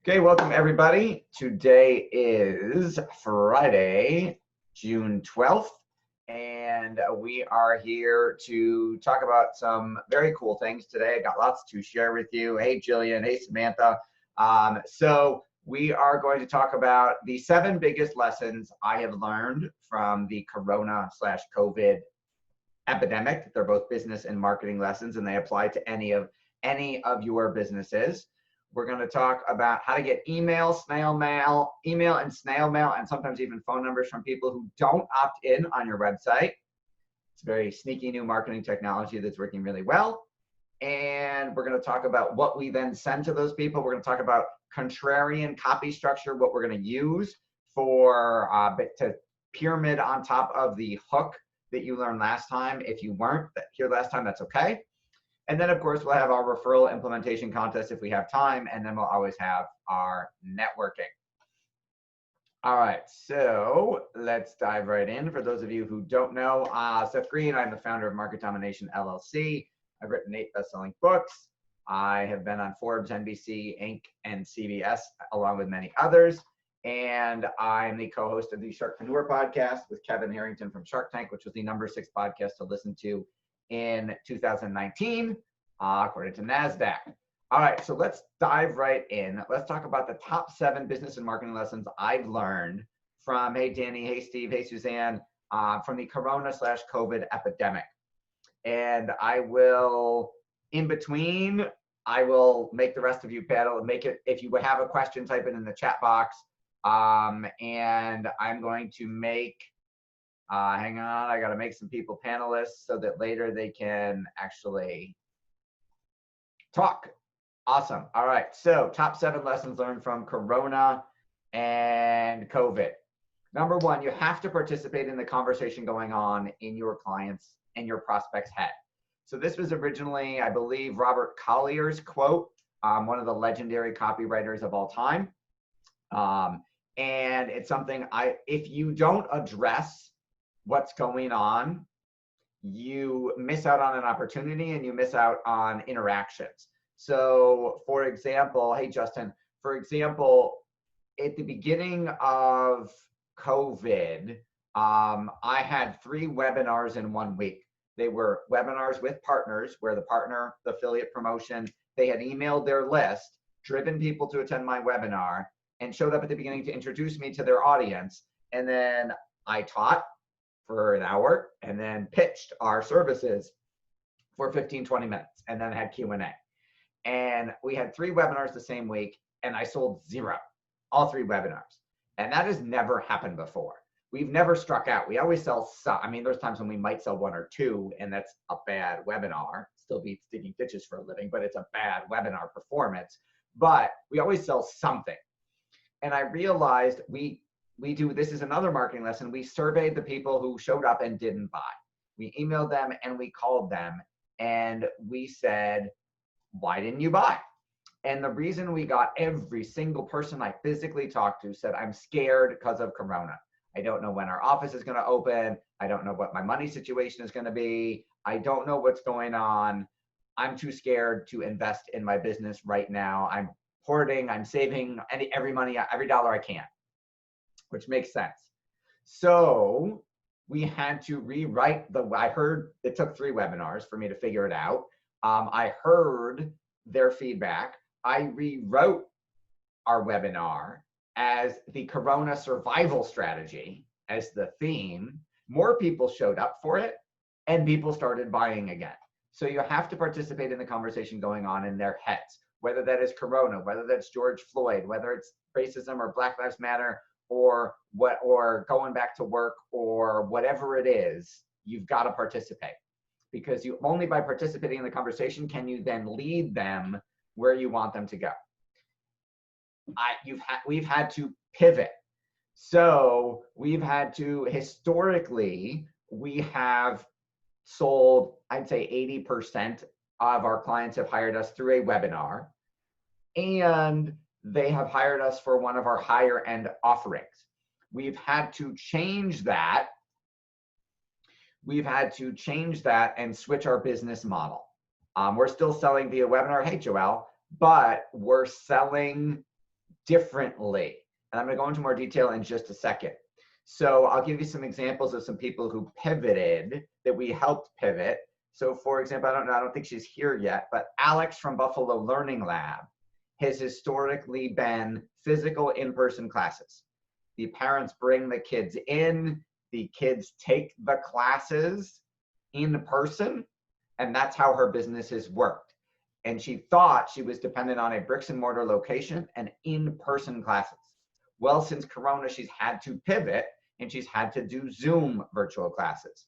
Okay, welcome everybody. Today is Friday, June 12th, and we are here to talk about some very cool things today. I got lots to share with you. Hey, Jillian. Hey, Samantha. So we are going to talk about the 7 biggest lessons I have learned from the Corona/COVID epidemic. They're both business and marketing lessons, and they apply to any of your businesses. We're going to talk about how to get email and snail mail, and sometimes even phone numbers from people who don't opt in on your website. It's a very sneaky new marketing technology that's working really well. And we're going to talk about what we then send to those people. We're going to talk about contrarian copy structure, what we're going to use for to pyramid on top of the hook that you learned last time. If you weren't here last time, that's okay. And then, of course, we'll have our referral implementation contest if we have time, and then we'll always have our networking. All right, so let's dive right in. For those of you who don't know, Seth Green, I'm the founder of Market Domination LLC. I've written 8 best-selling books. I have been on Forbes, NBC, Inc., and CBS, along with many others. And I'm the co-host of the Sharkpreneur podcast with Kevin Harrington from Shark Tank, which was the #6 podcast to listen to in 2019, according to NASDAQ. All right, so let's dive right in. Let's talk about the top 7 business and marketing lessons I've learned from, hey, Danny, hey, Steve, hey, Suzanne, from the Corona/COVID epidemic. And I will, in between, I will make the rest of you paddle, make it, if you have a question, type it in the chat box. And I'm going to make, hang on, I got to make some people panelists so that later they can actually talk. Awesome. All right. So top 7 lessons learned from Corona and COVID. Number 1, you have to participate in the conversation going on in your clients and your prospect's head. So this was originally, I believe, Robert Collier's quote, one of the legendary copywriters of all time. And it's something if you don't address what's going on, you miss out on an opportunity and you miss out on interactions. So for example, hey, Justin, for example, at the beginning of COVID, I had 3 webinars in 1 week. They were webinars with partners where the partner, the affiliate promotion, they had emailed their list, driven people to attend my webinar, and showed up at the beginning to introduce me to their audience. And then I taught for an hour and then pitched our services for 15-20 minutes and then had Q&A. And we had 3 webinars the same week and I sold 0, all 3 webinars. And that has never happened before. We've never struck out. We always sell some. I mean, there's times when we might sell 1 or 2 and that's a bad webinar. Still beats digging ditches for a living, but it's a bad webinar performance. But we always sell something. And I realized we do, this is another marketing lesson. We surveyed the people who showed up and didn't buy. We emailed them and we called them and we said, why didn't you buy? And the reason we got every single person I physically talked to said, I'm scared because of Corona. I don't know when our office is going to open. I don't know what my money situation is going to be. I don't know what's going on. I'm too scared to invest in my business right now. I'm hoarding, I'm saving every dollar I can, which makes sense. So we had to rewrite I heard it took 3 webinars for me to figure it out. I heard their feedback. I rewrote our webinar as the Corona survival strategy as the theme. More people showed up for it and people started buying again. So you have to participate in the conversation going on in their heads, whether that is Corona, whether that's George Floyd, whether it's racism or Black Lives Matter or going back to work or whatever it is, you've got to participate. Because only by participating in the conversation can you then lead them where you want them to go. We've had to pivot. So we've had to, historically, we have sold, I'd say 80% of our clients have hired us through a webinar, and they have hired us for one of our higher end offerings. We've had to change that. We've had to change that and switch our business model. We're still selling via webinar, hey Joelle, but we're selling differently. And I'm going to go into more detail in just a second. So I'll give you some examples of some people who pivoted, that we helped pivot. So for example, I don't think she's here yet, but Alex from Buffalo Learning Lab has historically been physical in-person classes. The parents bring the kids in, the kids take the classes in person, and that's how her business has worked. And she thought she was dependent on a bricks and mortar location and in-person classes. Well, since Corona, she's had to pivot and she's had to do Zoom virtual classes.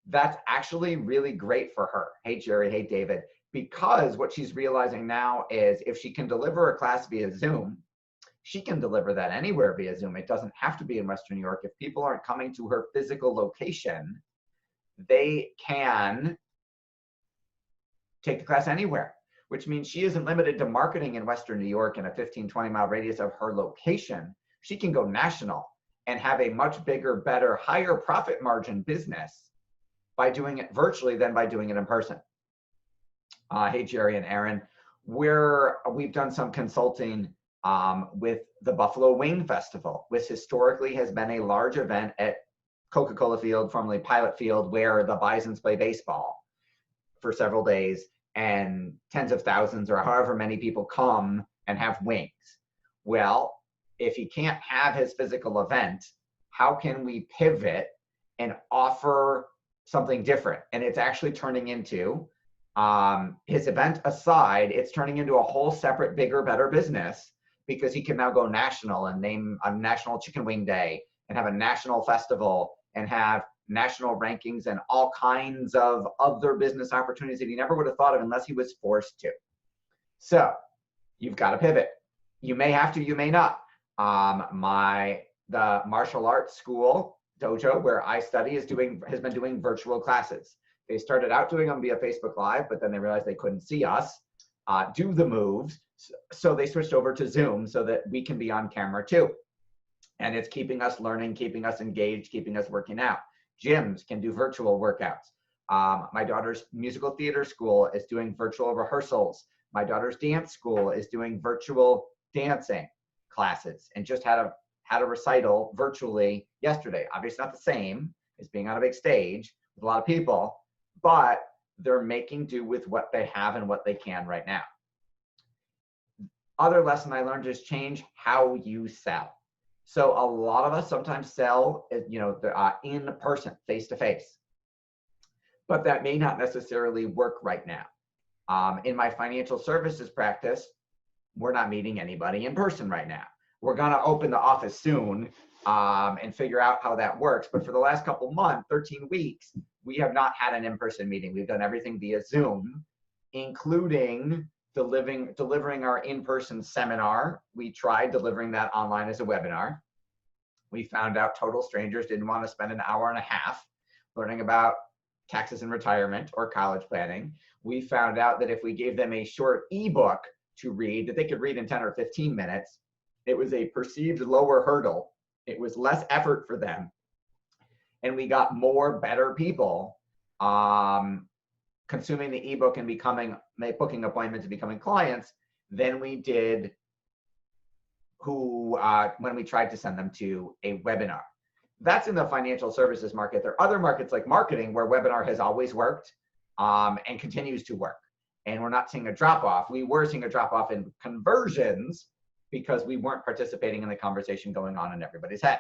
That's actually really great for her. Hey, Jerry. Hey, David. Because what she's realizing now is if she can deliver a class via Zoom, she can deliver that anywhere via Zoom. It doesn't have to be in Western New York. If people aren't coming to her physical location, they can take the class anywhere, which means she isn't limited to marketing in Western New York in a 15, 20-mile radius of her location. She can go national and have a much bigger, better, higher profit margin business by doing it virtually than by doing it in person. Hey, Jerry and Aaron, we've done some consulting with the Buffalo Wing Festival, which historically has been a large event at Coca-Cola Field, formerly Pilot Field, where the Bisons play baseball for several days, and tens of thousands or however many people come and have wings. Well, if he can't have his physical event, how can we pivot and offer something different? And it's actually turning into, his event aside, it's turning into a whole separate, bigger, better business, because he can now go national and name a National Chicken Wing Day and have a national festival and have national rankings and all kinds of other business opportunities that he never would have thought of unless he was forced to. So you've got to pivot. You may have to, you may not. The martial arts school dojo where I study has been doing virtual classes. They started out doing them via Facebook Live, but then they realized they couldn't see us do the moves. So they switched over to Zoom so that we can be on camera too. And it's keeping us learning, keeping us engaged, keeping us working out. Gyms can do virtual workouts. My daughter's musical theater school is doing virtual rehearsals. My daughter's dance school is doing virtual dancing classes and just had a recital virtually yesterday. Obviously not the same as being on a big stage with a lot of people, but they're making do with what they have and what they can right now. Other lesson I learned is change how you sell. So a lot of us sometimes sell, in person, face to face, but that may not necessarily work right now. In my financial services practice, we're not meeting anybody in person right now. We're going to open the office soon and figure out how that works. But for the last couple months, 13 weeks, we have not had an in-person meeting. We've done everything via Zoom, including delivering our in-person seminar. We tried delivering that online as a webinar. We found out total strangers didn't want to spend an hour and a half learning about taxes and retirement or college planning. We found out that if we gave them a short ebook to read that they could read in 10 or 15 minutes, it was a perceived lower hurdle. It was less effort for them. And we got more better people consuming the ebook and booking appointments and becoming clients than we did when we tried to send them to a webinar. That's in the financial services market. There are other markets like marketing where webinar has always worked and continues to work. And we're not seeing a drop off. We were seeing a drop off in conversions because we weren't participating in the conversation going on in everybody's head.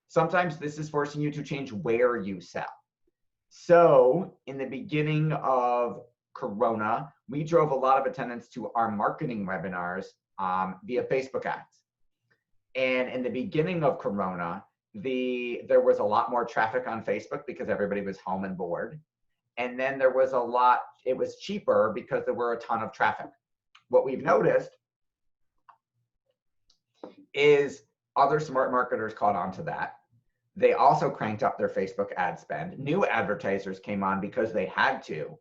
Sometimes this is forcing you to change where you sell. So in the beginning of Corona, we drove a lot of attendance to our marketing webinars via Facebook ads. And in the beginning of Corona, there was a lot more traffic on Facebook because everybody was home and bored. And then it was cheaper because there were a ton of traffic. What we've noticed is other smart marketers caught on to that. They also cranked up their Facebook ad spend. New advertisers came on because they had to.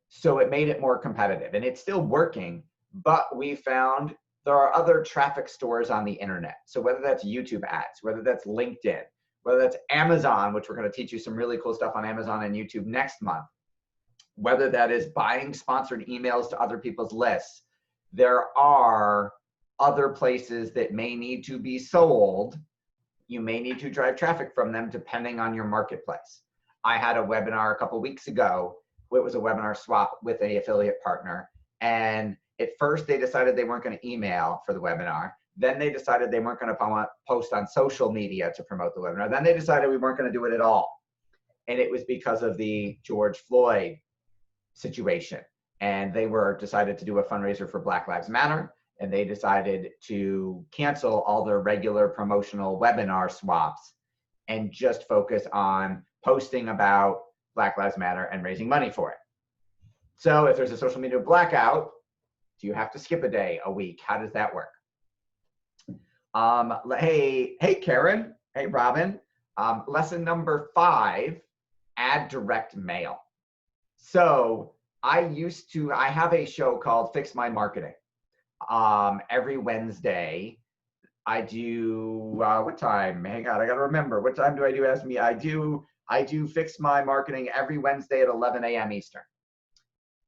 So it made it more competitive, and it's still working, but we found there are other traffic stores on the internet. So whether that's YouTube ads, whether that's LinkedIn, whether that's Amazon, which we're going to teach you some really cool stuff on Amazon and YouTube next month, whether that is buying sponsored emails to other people's lists, there are other places that may need to be sold. You may need to drive traffic from them depending on your marketplace. I had a webinar a couple weeks ago. It was a webinar swap with an affiliate partner. And at first they decided they weren't going to email for the webinar. Then they decided they weren't going to post on social media to promote the webinar. Then they decided we weren't going to do it at all. And it was because of the George Floyd situation. And they decided to do a fundraiser for Black Lives Matter. And they decided to cancel all their regular promotional webinar swaps and just focus on posting about Black Lives Matter and raising money for it. So if there's a social media blackout, do you have to skip a day, a week? How does that work? Hey, Karen. Hey, Robin. Lesson number 5, add direct mail. So I have a show called Fix My Marketing. Every Wednesday, I do, what time? Hang on, I gotta remember. What time do I do? Ask me. I do Fix My Marketing every Wednesday at 11 a.m. Eastern.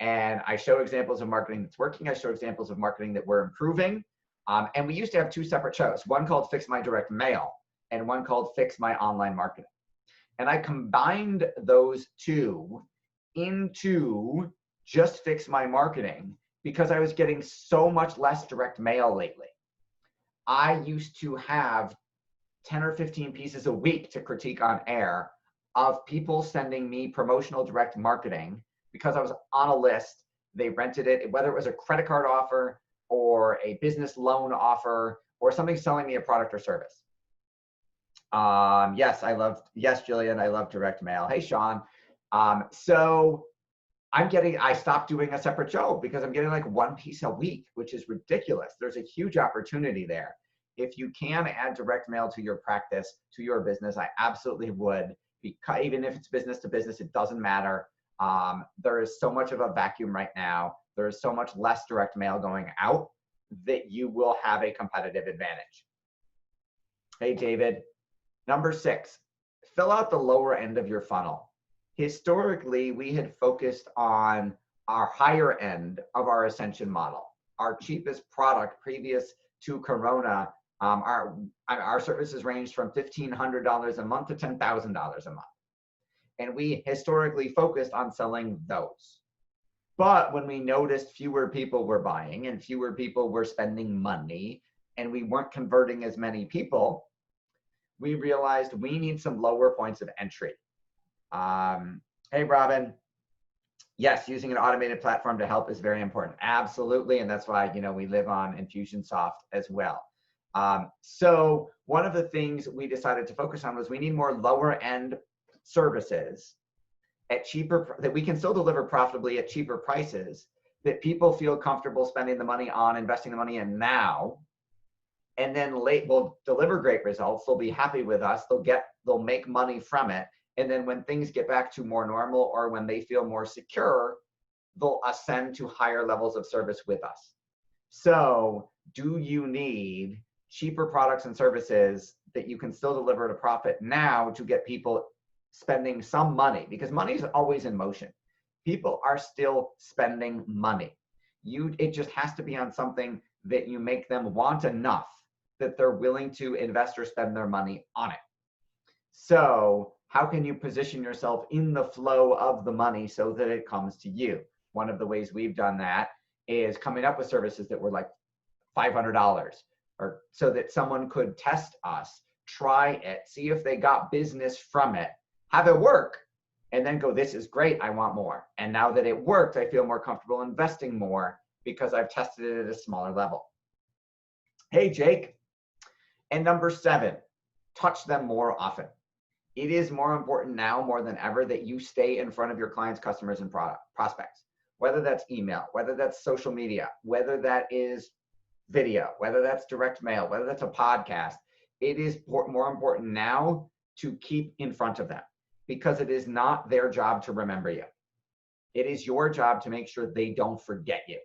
And I show examples of marketing that's working. I show examples of marketing that we're improving. And we used to have 2 separate shows, one called Fix My Direct Mail and one called Fix My Online Marketing. And I combined those 2 into just Fix My Marketing because I was getting so much less direct mail lately. I used to have 10 or 15 pieces a week to critique on air of people sending me promotional direct marketing because I was on a list. They rented it, whether it was a credit card offer or a business loan offer or something selling me a product or service. Yes, Jillian, I love direct mail. Hey, Sean. So I stopped doing a separate show because I'm getting like 1 piece a week, which is ridiculous. There's a huge opportunity there. If you can add direct mail to your practice, to your business, I absolutely would. Because even if it's business to business, it doesn't matter. There is so much of a vacuum right now. There is so much less direct mail going out that you will have a competitive advantage. Hey, David. Number 6, fill out the lower end of your funnel. Historically, we had focused on our higher end of our ascension model. Our cheapest product previous to Corona, our services ranged from $1,500 a month to $10,000 a month. And we historically focused on selling those. But when we noticed fewer people were buying and fewer people were spending money and we weren't converting as many people, we realized we need some lower points of entry. Hey, Robin. Yes, using an automated platform to help is very important. Absolutely. And that's why, we live on Infusionsoft as well. So one of the things we decided to focus on was we need more lower end services at that we can still deliver profitably at cheaper prices that people feel comfortable spending the money on, investing the money in now. And then we'll deliver great results. They'll be happy with us. They'll make money from it. And then when things get back to more normal or when they feel more secure, they'll ascend to higher levels of service with us. So do you need cheaper products and services that you can still deliver at a profit now to get people spending some money? Because money is always in motion. People are still spending money. It just has to be on something that you make them want enough that they're willing to invest or spend their money on it. So how can you position yourself in the flow of the money so that it comes to you? One of the ways we've done that is coming up with services that were like $500 or so that someone could test us, try it, see if they got business from it, have it work, and then go, this is great, I want more. And now that it worked, I feel more comfortable investing more because I've tested it at a smaller level. Hey, Jake. And number 7, touch them more often. It is more important now more than ever that you stay in front of your clients, customers, and prospects, whether that's email, whether that's social media, whether that is video, whether that's direct mail, whether that's a podcast. It is more important now to keep in front of them because it is not their job to remember you. It is your job to make sure they don't forget you.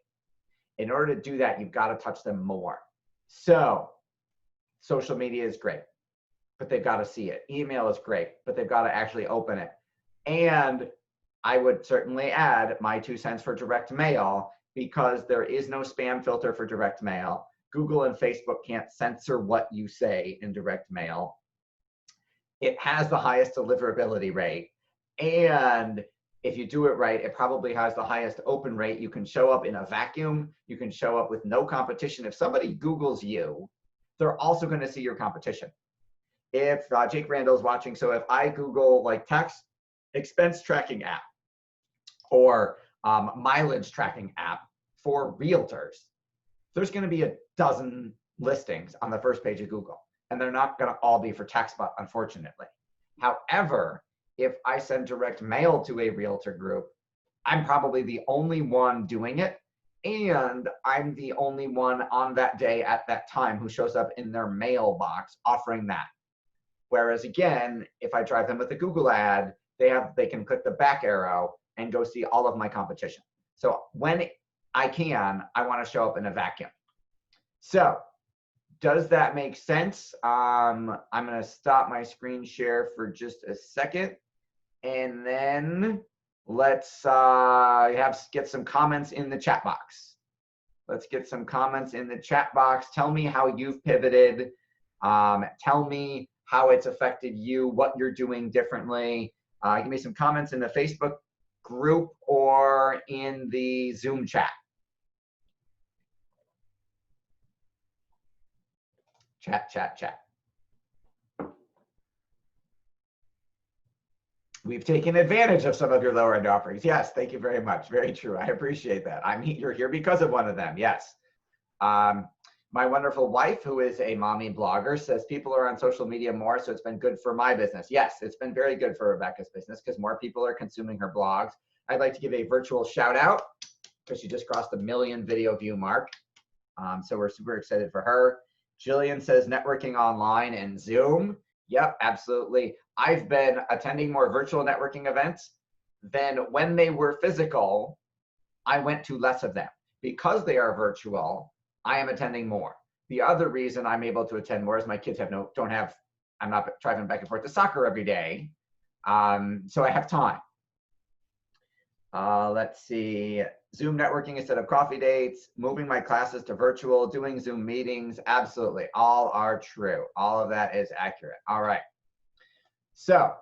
In order to do that, you've got to touch them more. So social media is great, but they've got to see it. Email is great, but they've got to actually open it. And I would certainly add my 2 cents for direct mail because there is no spam filter for direct mail. Google and Facebook can't censor what you say in direct mail. It has the highest deliverability rate. And if you do it right, it probably has the highest open rate. You can show up in a vacuum. You can show up with no competition. If somebody Googles you, they're also going to see your competition. If Jake Randall's watching, so if I Google like tax expense tracking app or mileage tracking app for realtors, there's going to be a dozen listings on the first page of Google, and they're not going to all be for TaxBot, unfortunately. However, if I send direct mail to a realtor group, I'm probably the only one doing it, and I'm the only one on that day at that time who shows up in their mailbox offering that. Whereas again, if I drive them with a Google ad, they can click the back arrow and go see all of my competition. So when I can, I want to show up in a vacuum. So does that make sense? I'm going to stop my screen share for just a second, and then let's get some comments in the chat box. Let's get some comments in the chat box. Tell me how you've pivoted. Tell me how it's affected you, what you're doing differently. Give me some comments in the Facebook group or in the Zoom chat. Chat. We've taken advantage of some of your lower end offerings. Yes, thank you very much. Very true. I appreciate that. You're here because of one of them. Yes. My wonderful wife, who is a mommy blogger, says people are on social media more, so it's been good for my business. Yes, it's been very good for Rebecca's business because more people are consuming her blogs. I'd like to give a virtual shout out because she just crossed the 1 million video view mark. So we're super excited for her. Jillian says networking online and Zoom. Yep, absolutely. I've been attending more virtual networking events than when they were physical. I went to less of them. Because they are virtual, I am attending more. The other reason I'm able to attend more is my kids I'm not driving back and forth to soccer every day. So I have time. Let's see. Zoom networking instead of coffee dates, moving my classes to virtual, doing Zoom meetings. Absolutely. All are true. All of that is accurate. All right. So